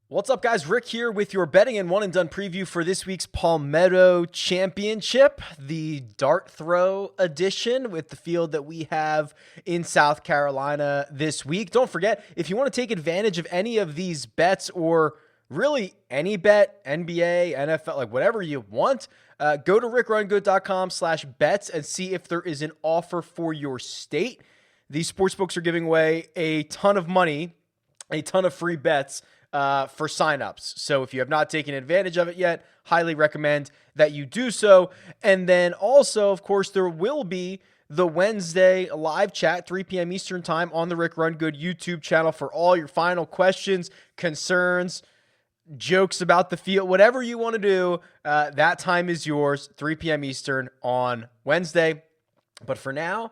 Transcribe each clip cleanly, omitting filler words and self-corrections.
What's up, guys? Rick here with your betting and one and done preview for this week's Palmetto Championship, the dart throw edition with the field that we have in South Carolina this week. Don't forget, if you want to take advantage of any of these bets or really any bet, NBA, NFL, like whatever you want, go to RickRunGood.com/bets and see if there is an offer for your state. These sportsbooks are giving away a ton of money, a ton of free bets for signups. So if you have not taken advantage of it yet, highly recommend that you do so. And then also, of course, there will be the Wednesday live chat, 3 p.m. Eastern time on the Rick Run Good YouTube channel for all your final questions, concerns, jokes about the field, whatever you want to do. That time is yours, 3 p.m. Eastern on Wednesday. But for now,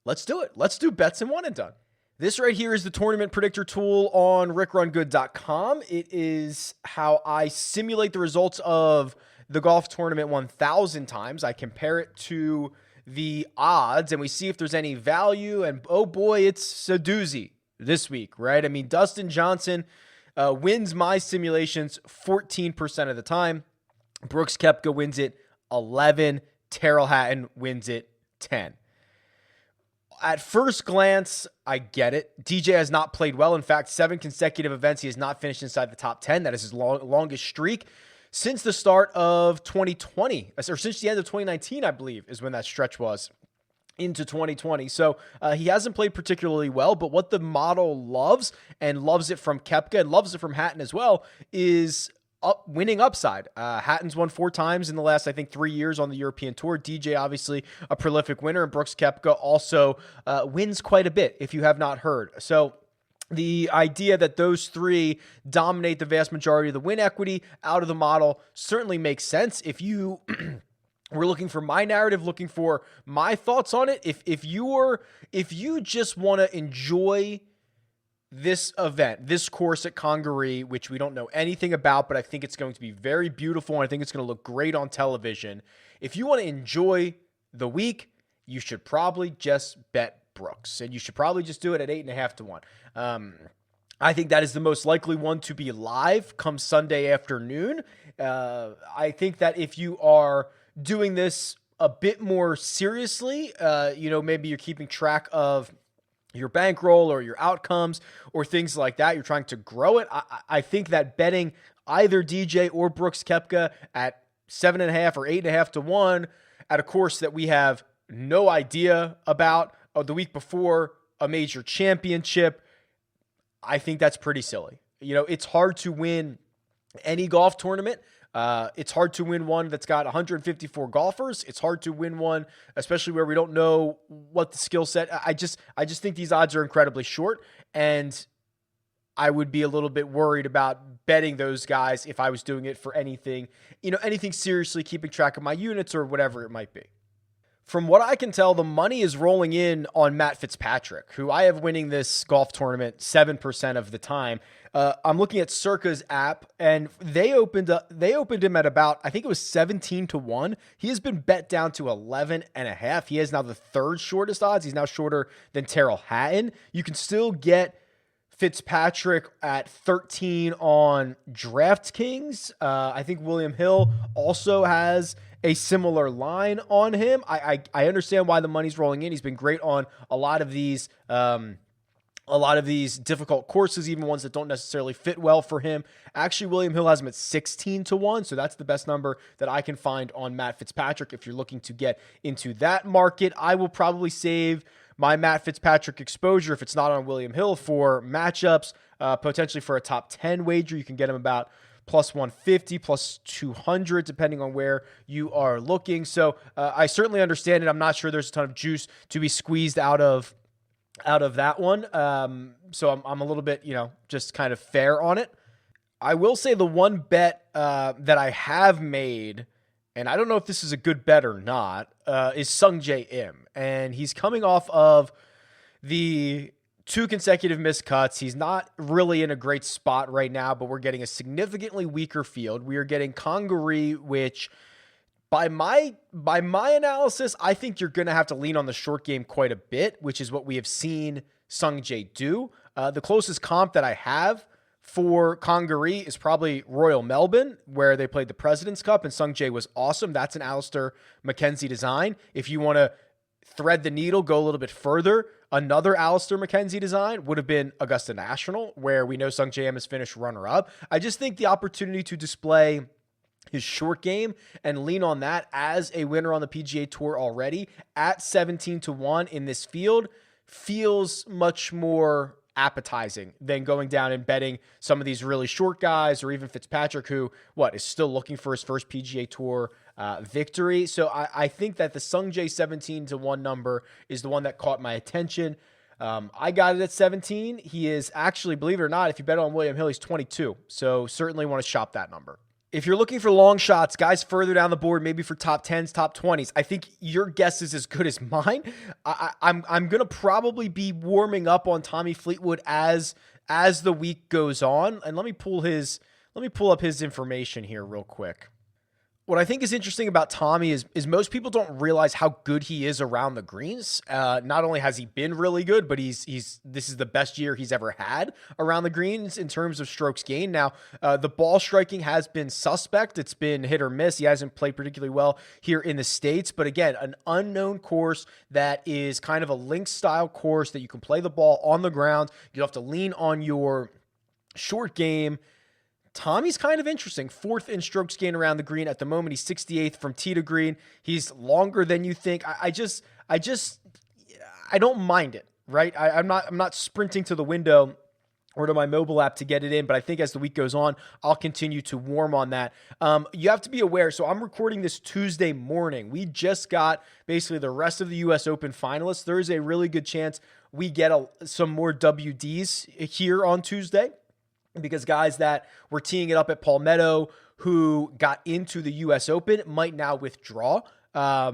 let's do it. Let's do bets and one and done. This right here is the tournament predictor tool on RickRunGood.com. It is how I simulate the results of the golf tournament 1,000 times. I compare it to the odds, and we see if there's any value. And oh boy, it's a doozy this week, right? I mean, Dustin Johnson wins my simulations 14% of the time. Brooks Koepka wins it 11. Tyrrell Hatton wins it 10. At first glance, I get it. DJ has not played well. In fact, 7 consecutive events, he has not finished inside the top 10. That is his longest streak since the start of 2020, or since the end of 2019, I believe, is when that stretch was into 2020. So he hasn't played particularly well, but what the model loves, and loves it from Koepka and loves it from Hatton as well, is winning upside. Hatton's won 4 times in the last, I think, 3 years on the European Tour. DJ, obviously, a prolific winner, and Brooks Koepka also wins quite a bit, if you have not heard. So the idea that those 3 dominate the vast majority of the win equity out of the model certainly makes sense. If you were looking for my narrative, looking for my thoughts on it, if you just want to enjoy this event, this course at Congaree, which we don't know anything about, but I think it's going to be very beautiful, and I think it's going to look great on television. If you want to enjoy the week, you should probably just bet Brooks, and you should probably just do it at 8.5 to 1. I think that is the most likely one to be live come Sunday afternoon. I think that if you are doing this a bit more seriously, maybe you're keeping track of your bankroll or your outcomes or things like that, you're trying to grow it. I think that betting either DJ or Brooks Koepka at 7.5 or 8.5 to 1 at a course that we have no idea about the week before a major championship, I think that's pretty silly. It's hard to win any golf tournament. It's hard to win one that's got 154 golfers. It's hard to win one, especially where we don't know what the skill set. I just think these odds are incredibly short, and I would be a little bit worried about betting those guys if I was doing it for anything seriously, keeping track of my units or whatever it might be. From what I can tell, the money is rolling in on Matt Fitzpatrick, who I have winning this golf tournament 7% of the time. I'm looking at Circa's app, and they opened him at about, I think it was 17 to 1. He has been bet down to 11.5. He has now the 3rd shortest odds. He's now shorter than Tyrrell Hatton. You can still get Fitzpatrick at 13 on DraftKings. I think William Hill also has a similar line on him. I understand why the money's rolling in. He's been great on a lot of these difficult courses, even ones that don't necessarily fit well for him. Actually, William Hill has him at 16 to 1, so that's the best number that I can find on Matt Fitzpatrick if you're looking to get into that market. I will probably save my Matt Fitzpatrick exposure, if it's not on William Hill, for matchups, potentially for a top 10 wager. You can get him about plus 150, plus 200, depending on where you are looking. So I certainly understand it. I'm not sure there's a ton of juice to be squeezed out of that one. So I'm a little bit, just kind of fair on it. I will say the one bet that I have made, and I don't know if this is a good bet or not, is Sungjae Im. And he's coming off of the 2 consecutive missed cuts. He's not really in a great spot right now, but we're getting a significantly weaker field. We are getting Congaree, which By my analysis, I think you're going to have to lean on the short game quite a bit, which is what we have seen Sungjae do. The closest comp that I have for Congaree is probably Royal Melbourne, where they played the President's Cup, and Sungjae was awesome. That's an Alister McKenzie design. If you want to thread the needle, go a little bit further, another Alister McKenzie design would have been Augusta National, where we know Sungjae has finished runner-up. I just think the opportunity to display his short game and lean on that as a winner on the PGA Tour already at 17-1 in this field feels much more appetizing than going down and betting some of these really short guys, or even Fitzpatrick, who is still looking for his first PGA Tour victory. So I think that the Sungjae 17-1 number is the one that caught my attention. I got it at 17. He is actually, believe it or not, if you bet on William Hill, he's 22. So certainly want to shop that number. If you're looking for long shots, guys further down the board, maybe for top 10s, top 20s, I think your guess is as good as mine. I'm going to probably be warming up on Tommy Fleetwood as the week goes on. And let me pull up his information here real quick. What I think is interesting about Tommy is most people don't realize how good he is around the greens. Not only has he been really good, but this is the best year he's ever had around the greens in terms of strokes gained. Now, the ball striking has been suspect. It's been hit or miss. He hasn't played particularly well here in the States. But again, an unknown course that is kind of a links style course that you can play the ball on the ground. You have to lean on your short game. Tommy's kind of interesting. 4th in strokes gained around the green. At the moment, he's 68th from tee to green. He's longer than you think. I don't mind it, right? I'm not sprinting to the window or to my mobile app to get it in, but I think as the week goes on, I'll continue to warm on that. You have to be aware. So I'm recording this Tuesday morning. We just got basically the rest of the U.S. Open finalists. There is a really good chance we get some more WDs here on Tuesday, because guys that were teeing it up at Palmetto who got into the U.S. Open might now withdraw. I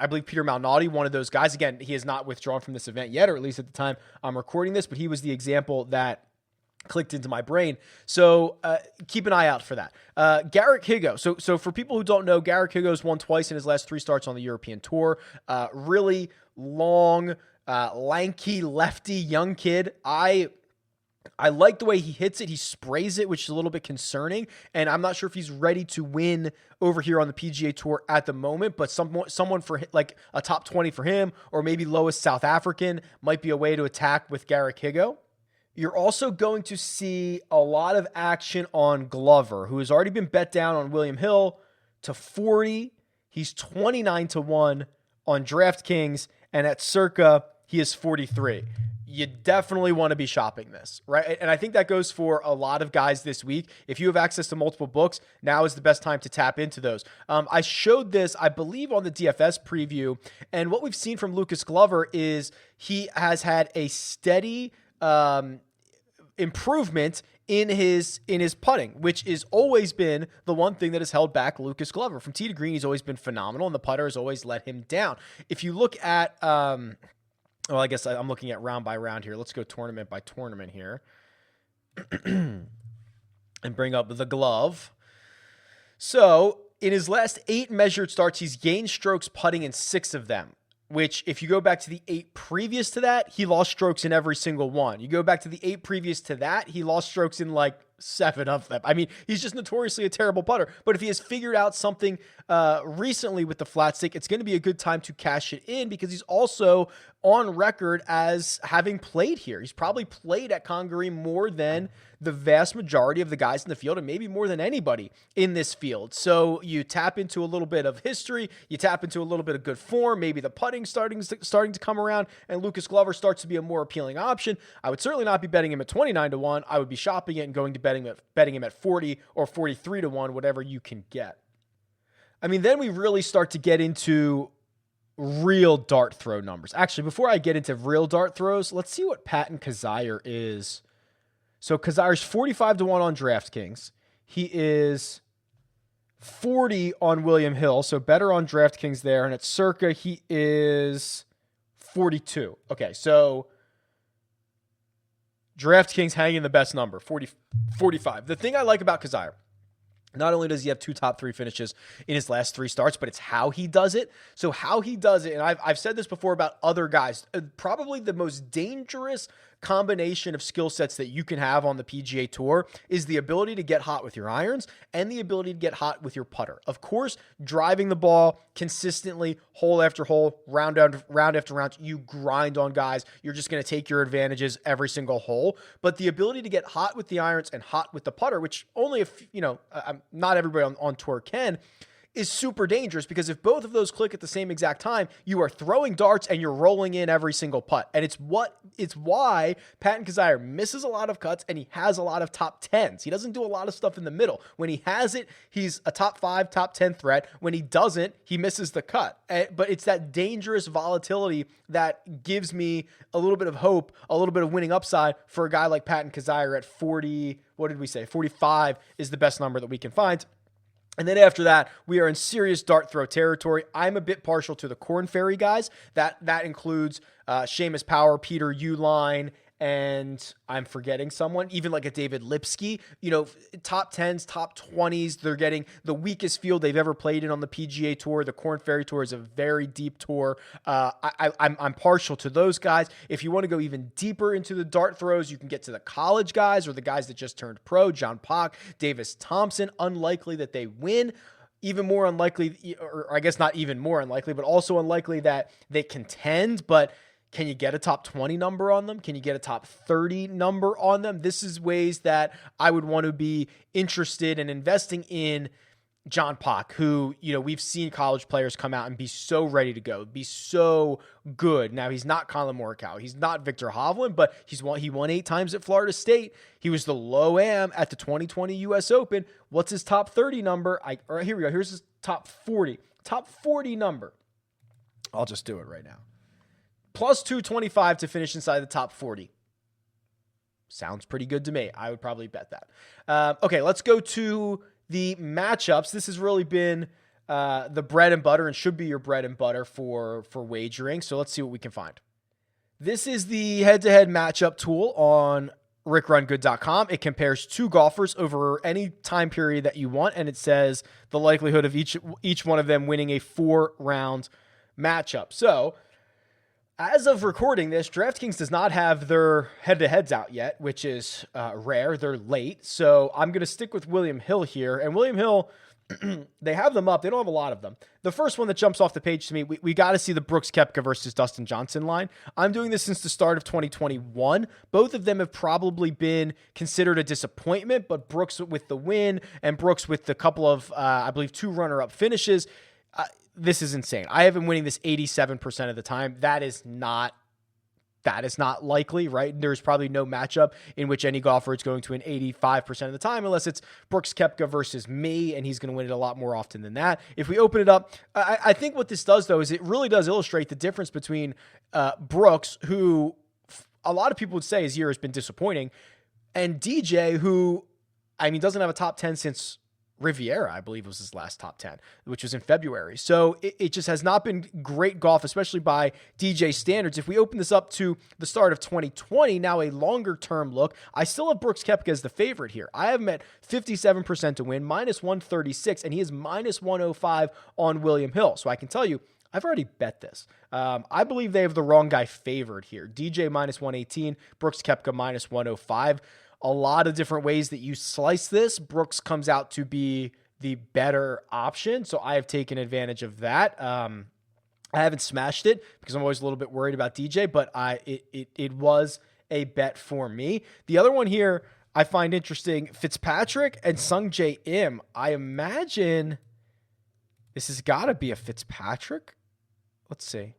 believe Peter Malnati, one of those guys. Again, he has not withdrawn from this event yet, or at least at the time I'm recording this, but he was the example that clicked into my brain. So keep an eye out for that. Garrick Higo. So for people who don't know, Garrick Higo's won twice in his last 3 starts on the European Tour. Really long, lanky, lefty, young kid. I like the way he hits it. He sprays it, which is a little bit concerning. And I'm not sure if he's ready to win over here on the PGA Tour at the moment, but someone for like a top 20 for him, or maybe lowest South African, might be a way to attack with Garrick Higo. You're also going to see a lot of action on Glover, who has already been bet down on William Hill to 40. He's 29-1 on DraftKings, and at Circa, he is 43. You definitely want to be shopping this, right? And I think that goes for a lot of guys this week. If you have access to multiple books, now is the best time to tap into those. I showed this, I believe, on the DFS preview, and what we've seen from Lucas Glover is he has had a steady improvement in his putting, which has always been the one thing that has held back Lucas Glover. From tee to green, he's always been phenomenal, and the putter has always let him down. If you look at well, I guess I'm looking at round by round here. Let's go tournament by tournament here and bring up the glove. So in his last 8 measured starts, he's gained strokes putting in 6 of them, which if you go back to the 8 previous to that, he lost strokes in every single one. You go back to the 8 previous to that, he lost strokes in like 7 of them. I mean, he's just notoriously a terrible putter. But if he has figured out something recently with the flat stick, it's going to be a good time to cash it in, because he's also on record as having played here. He's probably played at Congaree more than the vast majority of the guys in the field, and maybe more than anybody in this field. So you tap into a little bit of history, you tap into a little bit of good form, maybe the putting starting to come around, and Lucas Glover starts to be a more appealing option. I would certainly not be betting him at 29-1. I would be shopping it and going to betting him at 40 or 43-1, whatever you can get. I mean, then we really start to get into real dart throw numbers. Actually, before I get into real dart throws, let's see what Patton Kizzire is. So Kazaire's 45-1 on DraftKings. He is 40 on William Hill, so better on DraftKings there. And at Circa, he is 42. Okay, so DraftKings hanging the best number, 45. The thing I like about Kizzire Not only does he have 2 top 3 finishes in his last 3 starts, but it's how he does it. So how he does it, and I've said this before about other guys, probably the most dangerous combination of skill sets that you can have on the PGA Tour is the ability to get hot with your irons and the ability to get hot with your putter. Of course, driving the ball consistently, hole after hole, round after round, you grind on guys. You're just going to take your advantages every single hole. But the ability to get hot with the irons and hot with the putter, which only if, not everybody on tour can, is super dangerous, because if both of those click at the same exact time, you are throwing darts and you're rolling in every single putt. And it's why Patton Kizzire misses a lot of cuts and he has a lot of top 10s. He doesn't do a lot of stuff in the middle. When he has it, he's a top 5, top 10 threat. When he doesn't, he misses the cut. But it's that dangerous volatility that gives me a little bit of hope, a little bit of winning upside for a guy like Patton Kizzire at 40. What did we say? 45 is the best number that we can find. And then after that, we are in serious dart throw territory. I'm a bit partial to the Korn Ferry guys. That includes Seamus Power, Peter Uihlein, and I'm forgetting someone, even like a David Lipsky. Top 10s, top 20s. They're getting the weakest field they've ever played in on the PGA Tour. The Korn Ferry Tour is a very deep tour. I'm partial to those guys. If you want to go even deeper into the dart throws, you can get to the college guys or the guys that just turned pro, John Pak, Davis Thompson. Unlikely that they win. Even more unlikely, or I guess not even more unlikely, but also unlikely that they contend. But can you get a top 20 number on them? Can you get a top 30 number on them? This is ways that I would want to be interested in investing in John Pak, who, we've seen college players come out and be so ready to go, be so good. Now, he's not Colin Morikawa. He's not Victor Hovland, but he won 8 times at Florida State. He was the low am at the 2020 U.S. Open. What's his top 30 number? Here we go. Here's his top 40. Top 40 number. I'll just do it right now. Plus 225 to finish inside the top 40. Sounds pretty good to me. I would probably bet that. Okay, let's go to the matchups. This has really been the bread and butter and should be your bread and butter for wagering. So let's see what we can find. This is the head-to-head matchup tool on RickRunGood.com. It compares 2 golfers over any time period that you want, and it says the likelihood of each one of them winning a 4-round matchup. So as of recording this, DraftKings does not have their head-to-heads out yet, which is rare. They're late. So I'm going to stick with William Hill here. And William Hill, they have them up. They don't have a lot of them. The first one that jumps off the page to me, we got to see the Brooks Koepka versus Dustin Johnson line. I'm doing this since the start of 2021. Both of them have probably been considered a disappointment, but Brooks with the win and Brooks with the couple of, I believe, 2 runner-up finishes, this is insane. I have him winning this 87% of the time. That is not likely, right? There's probably no matchup in which any golfer is going to win 85% of the time, unless it's Brooks Koepka versus me, and he's going to win it a lot more often than that. If we open it up, I think what this does, though, is it really does illustrate the difference between Brooks, who a lot of people would say his year has been disappointing, and DJ, who, doesn't have a top 10 since Riviera, I believe, was his last top 10, which was in February. So it just has not been great golf, especially by DJ standards. If we open this up to the start of 2020, now a longer term look, I still have Brooks Koepka as the favorite here. I have him at 57% to win, minus 136, and he is minus 105 on William Hill. So I can tell you, I've already bet this. I believe they have the wrong guy favored here. DJ minus 118, Brooks Koepka minus 105. A lot of different ways that you slice this, Brooks comes out to be the better option. So I have taken advantage of that. I haven't smashed it because I'm always a little bit worried about DJ, but it was a bet for me. The other one here I find interesting, Fitzpatrick and Sungjae Im. I imagine this has got to be a Fitzpatrick. Let's see.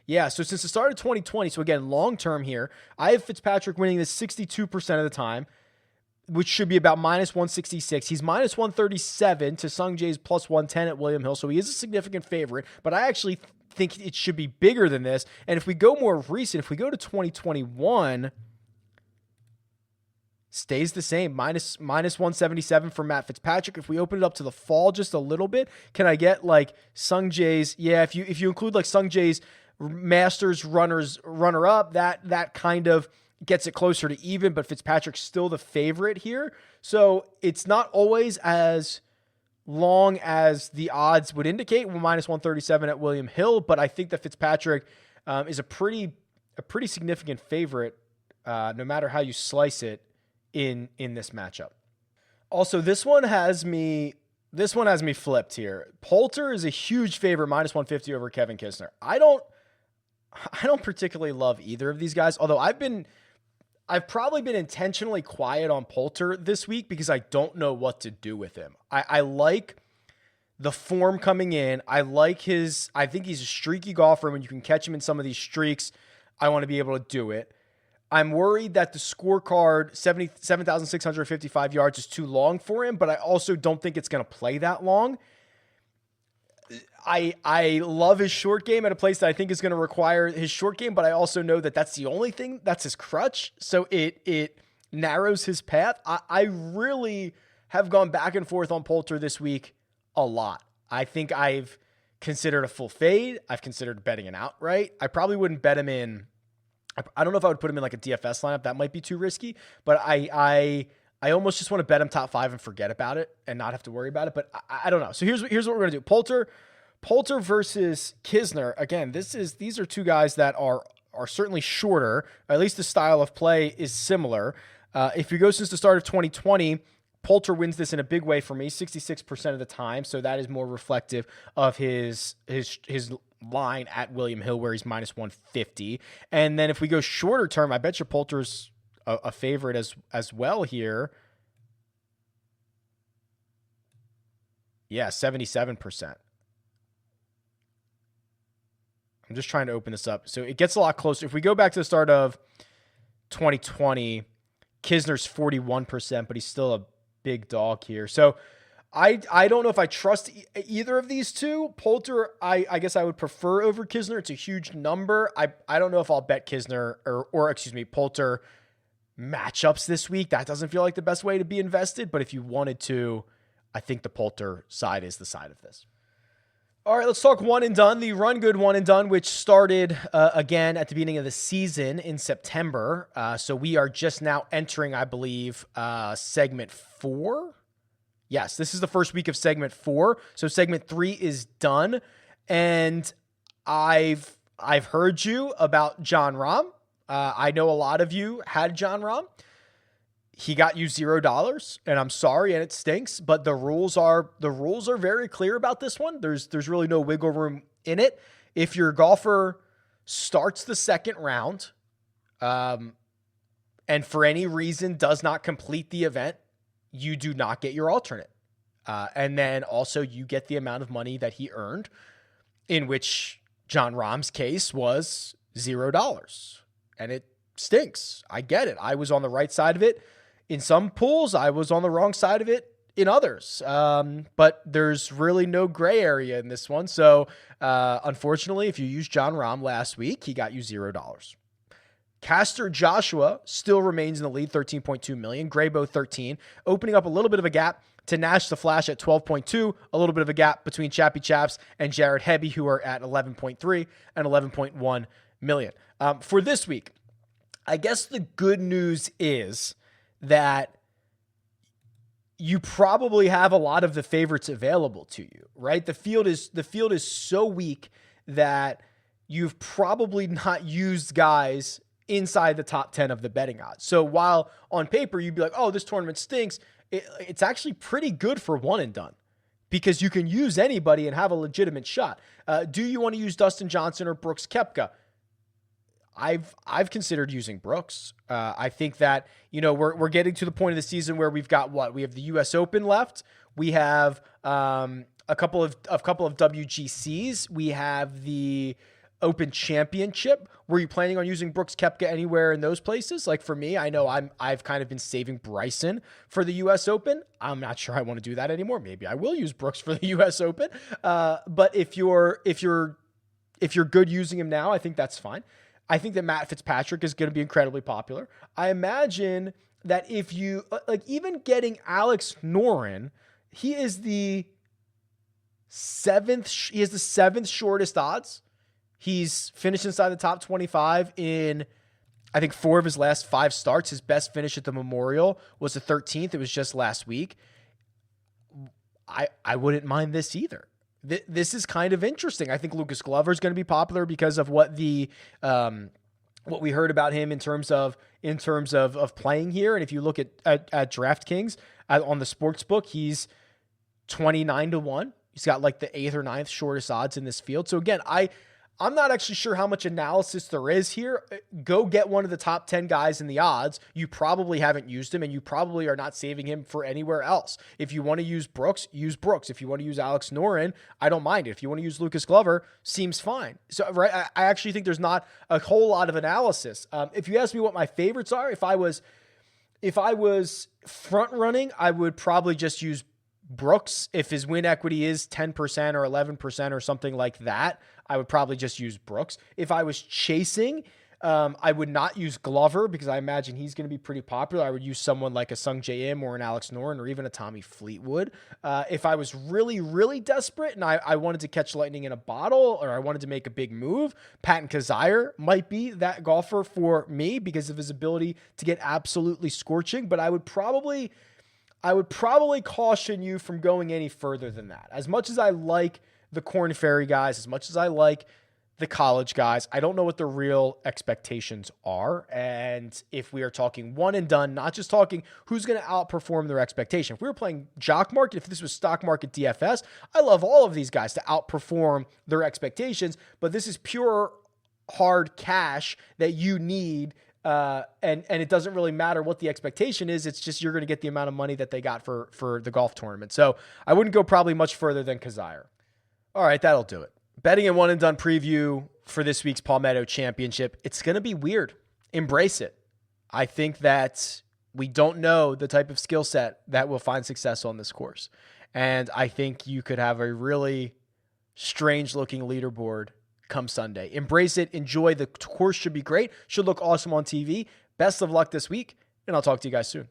Yeah, so since the start of 2020, so again, long-term here, I have Fitzpatrick winning this 62% of the time, which should be about minus 166. He's minus 137 to Sungjae's plus 110 at William Hill, so he is a significant favorite, but I actually think it should be bigger than this. And if we go more recent, if we go to 2021, stays the same, minus 177 for Matt Fitzpatrick. If we open it up to the fall just a little bit, can I get like Sungjae's, if you include like Sungjae's Masters runner-up, that kind of, gets it closer to even, but Fitzpatrick's still the favorite here. So it's not always as long as the odds would indicate. Well, minus 137 at William Hill, but I think that Fitzpatrick is a pretty significant favorite, no matter how you slice it in this matchup. Also, this one has me flipped here. Poulter is a huge favorite, minus 150 over Kevin Kisner. I don't particularly love either of these guys, although I've probably been intentionally quiet on Poulter this week because I don't know what to do with him. I like the form coming in. I think he's a streaky golfer. When you can catch him in some of these streaks, I want to be able to do it. I'm worried that the scorecard, 7,655 yards, is too long for him, but I also don't think it's going to play that long. I love his short game at a place that I think is going to require his short game, but I also know that that's the only thing that's his crutch. So it narrows his path. I really have gone back and forth on Poulter this week a lot. I think I've considered a full fade. I've considered betting an outright. I probably wouldn't bet him in. I don't know if I would put him in like a DFS lineup. That might be too risky, but I almost just want to bet him top 5 and forget about it and not have to worry about it. But I don't know. So here's what we're going to do. Poulter versus Kisner. Again, these are two guys that are certainly shorter. At least the style of play is similar. If you go since the start of 2020, Poulter wins this in a big way for me, 66% of the time. So that is more reflective of his line at William Hill, where he's minus 150. And then if we go shorter term, I bet you Poulter's a favorite as well here. Yeah, 77%. I'm just trying to open this up. So it gets a lot closer. If we go back to the start of 2020, Kisner's 41%, but he's still a big dog here. So I don't know if I trust either of these two. Poulter, I guess I would prefer over Kisner. It's a huge number. I don't know if I'll bet Kisner or Poulter matchups this week. That doesn't feel like the best way to be invested, but if you wanted to, I think the Poulter side is the side of this. All right, let's talk one and done. The Run Good one and done, which started again at the beginning of the season in September. So we are just now entering, I believe, segment 4. Yes, this is the first week of segment 4. So segment 3 is done. And I've heard you about John Rahm. I know a lot of you had John Rahm. He got you $0, and I'm sorry, and it stinks, but the rules are very clear about this one. There's really no wiggle room in it. If your golfer starts the second round, and for any reason does not complete the event, you do not get your alternate. And then also you get the amount of money that he earned, in which John Rahm's case was $0. And it stinks. I get it. I was on the right side of it. In some pools, I was on the wrong side of it in others. But there's really no gray area in this one. So unfortunately, if you used John Rahm last week, he got you $0. Castor Joshua still remains in the lead, 13.2 million. Graybo 13, opening up a little bit of a gap to Nash the Flash at 12.2, a little bit of a gap between Chappy Chaps and Jared Hebby, who are at 11.3 and 11.1 million. For this week, I guess the good news is that you probably have a lot of the favorites available to you, right? The field is so weak that you've probably not used guys inside the top 10 of the betting odds. So while on paper you'd be like, oh, this tournament stinks, it's actually pretty good for one and done because you can use anybody and have a legitimate shot. Do you want to use Dustin Johnson or Brooks Koepka? I've considered using Brooks. I think that, we're getting to the point of the season where we've got we have the US Open left. We have a couple of WGCs. We have the Open Championship. Were you planning on using Brooks Koepka anywhere in those places? Like for me, I know I've kind of been saving Bryson for the US Open. I'm not sure I want to do that anymore. Maybe I will use Brooks for the US Open. But if you're good using him now, I think that's fine. I think that Matt Fitzpatrick is going to be incredibly popular. I imagine that if you even getting Alex Noren, he is the seventh shortest odds. He's finished inside the top 25 in I think 4 of his last 5 starts, his best finish at the Memorial was the 13th. It was just last week. I wouldn't mind this either. This is kind of interesting. I think Lucas Glover is going to be popular because of what the what we heard about him in terms of playing here. And if you look at DraftKings on the sports book, he's 29-1. He's got like the 8th or 9th shortest odds in this field. So again, I'm not actually sure how much analysis there is here. Go get one of the top 10 guys in the odds. You probably haven't used him, and you probably are not saving him for anywhere else. If you want to use Brooks, use Brooks. If you want to use Alex Noren, I don't mind it. If you want to use Lucas Glover, seems fine. So right, I actually think there's not a whole lot of analysis. If you ask me what my favorites are, if I was front running, I would probably just use Brooks. If his win equity is 10% or 11% or something like that, I would probably just use Brooks. If I was chasing, I would not use Glover because I imagine he's going to be pretty popular. I would use someone like a Sung J M or an Alex Noren or even a Tommy Fleetwood. If I was really, really desperate and I wanted to catch lightning in a bottle or I wanted to make a big move, Patton Kizzire might be that golfer for me because of his ability to get absolutely scorching. But I would probably caution you from going any further than that. As much as I like the Korn Ferry guys, as much as I like the college guys, I don't know what the real expectations are. And if we are talking one and done, not just talking who's going to outperform their expectation. If we were playing Jock Market, if this was Stock Market DFS, I love all of these guys to outperform their expectations, but this is pure hard cash that you need. And it doesn't really matter what the expectation is. It's just you're going to get the amount of money that they got for the golf tournament. So I wouldn't go probably much further than Kizzire. All right, that'll do it. Betting and one and done preview for this week's Palmetto Championship. It's going to be weird. Embrace it. I think that we don't know the type of skill set that will find success on this course. And I think you could have a really strange looking leaderboard come Sunday. Embrace it. Enjoy. The course should be great. Should look awesome on TV. Best of luck this week, and I'll talk to you guys soon.